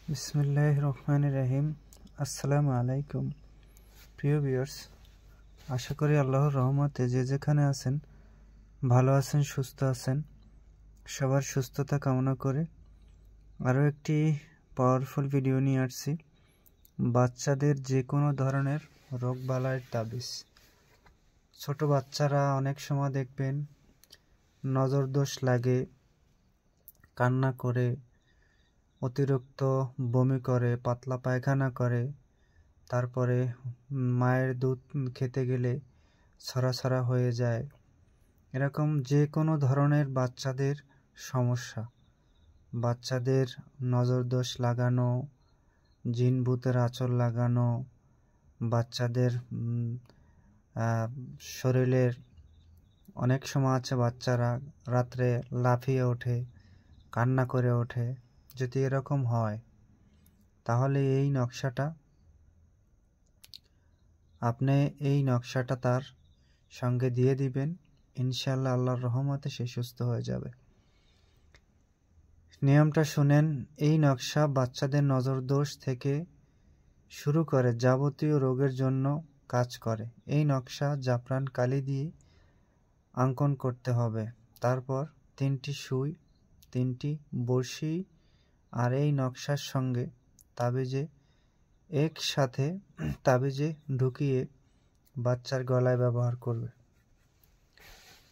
বিসমিল্লাহির রহমানির রহিম। আসসালামু আলাইকুম প্রিয় ভিউয়ার্স, আশা করি আল্লাহর রহমতে যে যেখানে আছেন ভালো আছেন, সুস্থ আছেন। সবার সুস্থতা কামনা করে আরও একটি পাওয়ারফুল ভিডিও নিয়ে আসছি। বাচ্চাদের যে কোনো ধরনের রোগবালাইয়ের তাবিজ। ছোট বাচ্চারা অনেক সময় দেখবেন নজর দোষ লাগে, কান্না করে, অতিরিক্ত বমি করে, পাতলা পায়খানা করে, তারপরে মায়ের দুধ খেতে গেলে ছড়াছড়া হয়ে যায়। এরকম যে কোনো ধরনের বাচ্চাদের সমস্যা, বাচ্চাদের নজর দোষ লাগানো, জিন ভূতের আঁচল লাগানো, বাচ্চাদের শরীরের অনেক সময় আছে বাচ্চারা রাত্রে লাফিয়ে ওঠে, কান্না করে ওঠে। যদি এরকম হয় তাহলে এই নকশাটা তার সঙ্গে দিয়ে দিবেন। ইনশাআল্লাহ আল্লাহর রহমতে সে সুস্থ হয়ে যাবে। নিয়মটা শুনেন। এই নকশা বাচ্চাদের নজর দোষ থেকে শুরু করে যাবতীয় রোগের জন্য কাজ করে। এই নকশা জাফরান কালি দিয়ে অঙ্কন করতে হবে। তারপর 3টি সুই, 3টি বড়শি আর এই নকশার সঙ্গে একসাথে তাবিজে ঢুকিয়ে বাচ্চার গলায় ব্যবহার করবে।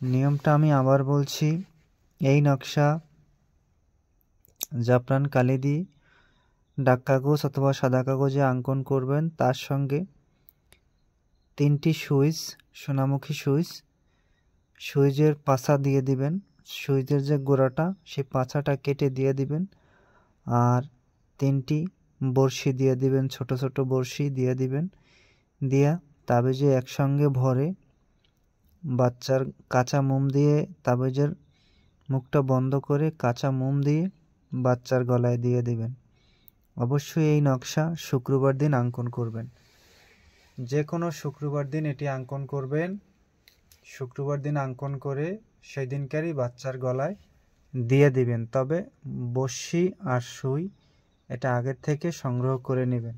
নিয়মটা আমি আবার বলছি। এই নকশা জাফরান কালি দিয়ে ডাক কাগজ অথবা সাদা কাগজে অঙ্কন করবেন। তার সঙ্গে 3টি সুইচ, সোনামুখী সুইচের পাছা দিয়ে দিবেন। সুইচের যে গোড়াটা সেই পাছাটা কেটে দিয়ে দিবেন। আর 3টি বড়শি দিয়ে দিবেন, ছোট ছোট বড়শি দিয়ে দিবেন। দিয়া তাবিজে একসঙ্গে ভরে বাচ্চার কাঁচা মোম দিয়ে তাবিজের মুখটা বন্ধ করে কাঁচা মোম দিয়ে বাচ্চার গলায় দিয়ে দিবেন। অবশ্যই এই নকশা শুক্রবার দিন অঙ্কন করবেন। যে কোনো শুক্রবার দিন এটি অঙ্কন করবেন। শুক্রবার দিন অঙ্কন করে সেই দিনকারই বাচ্চার গলায় দিয়ে দিবেন। তবে বড়শি আর সুই এটা আগের থেকে সংগ্রহ করে নেবেন।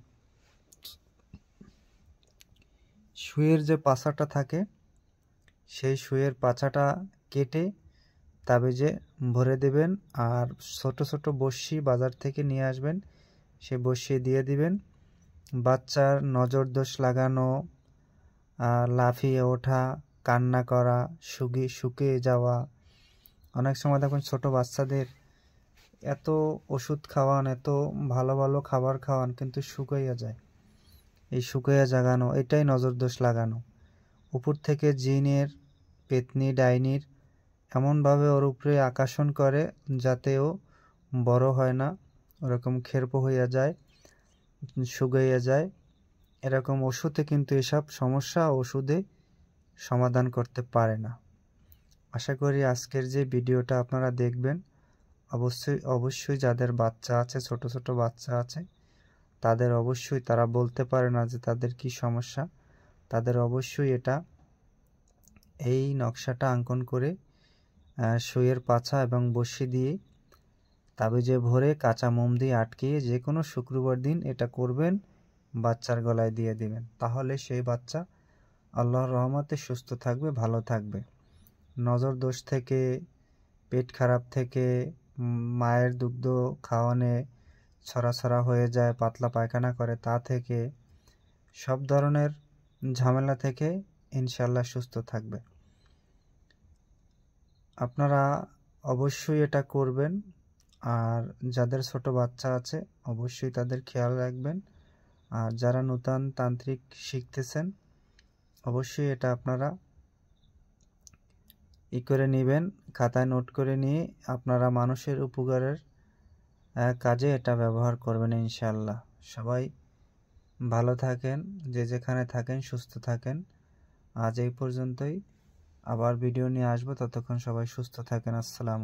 সুইয়ের যে পাছাটা থাকে সেই সুইয়ের পাছাটা কেটে তাবিজে ভরে দেবেন। আর ছোট ছোট বড়শি বাজার থেকে নিয়ে আসবেন, সে বড়শি দিয়ে দিবেন। বাচ্চার নজর দোষ লাগানো, লাফিয়ে ওঠা, কান্না করা, শুকিয়ে যাওয়া। অনেক সময় দেখুন ছোট বাচ্চাদের এত ওষুধ খাওয়ান, এত ভালো ভালো খাবার খাওয়ান, কিন্তু শুকাইয়া যায়। এই শুকাইয়া জাগানো এটাই নজর দোষ লাগানো। উপর থেকে জিনের, পেতনি, ডাইনির এমনভাবে ওর উপরে আকর্ষণ করে যাতে ও বড় হয় না, ওরকম খেরপো হইয়া যায়, শুকাইয়া যায়। এরকম ওষুধে কিন্তু এসব সমস্যা ওষুধে সমাধান করতে পারে না। আশা করি আজকের যে ভিডিওটা আপনারা দেখবেন, অবশ্যই যাদের বাচ্চা আছে, ছোট ছোট বাচ্চা আছে, তাদের অবশ্যই, তারা বলতে পারে না যে তাদের কি সমস্যা, তাদের অবশ্যই এই নকশাটা অঙ্কন করে সুইয়ের পাছা এবং বড়শি দিয়ে তাবিজে ভরে কাঁচা মোম দিয়ে আটকিয়ে যে কোনো শুক্রবার দিন এটা করবেন, বাচ্চার গলায় দিয়ে দিবেন। তাহলে সেই বাচ্চা আল্লাহর রহমতে সুস্থ থাকবে, ভালো থাকবে। নজর দোষ থেকে, পেট খারাপ থেকে, মায়ের দুগ্ধ খাওয়ানে ছড়াছড়া হয়ে যায়, পাতলা পায়খানা করে, তা থেকে, সব ধরনের ঝামেলা থেকে ইনশাআল্লাহ সুস্থ থাকবে। আপনারা অবশ্যই এটা করবেন। আর যাদের ছোট বাচ্চা আছে অবশ্যই তাদের খেয়াল রাখবেন। আর যারা নূতন তান্ত্রিক শিখতেছেন অবশ্যই এটা আপনারা করে নেবেন, খাতায় নোট করে নিয়ে আপনারা মানুষের উপকারের কাজে এটা ব্যবহার করবেন ইনশাআল্লাহ। সবাই ভালো থাকেন, যে যেখানে থাকেন সুস্থ থাকেন। আজ এই পর্যন্তই, আবার ভিডিও নিয়ে আসবো। ততক্ষণ সবাই সুস্থ থাকেন। আসসালাম।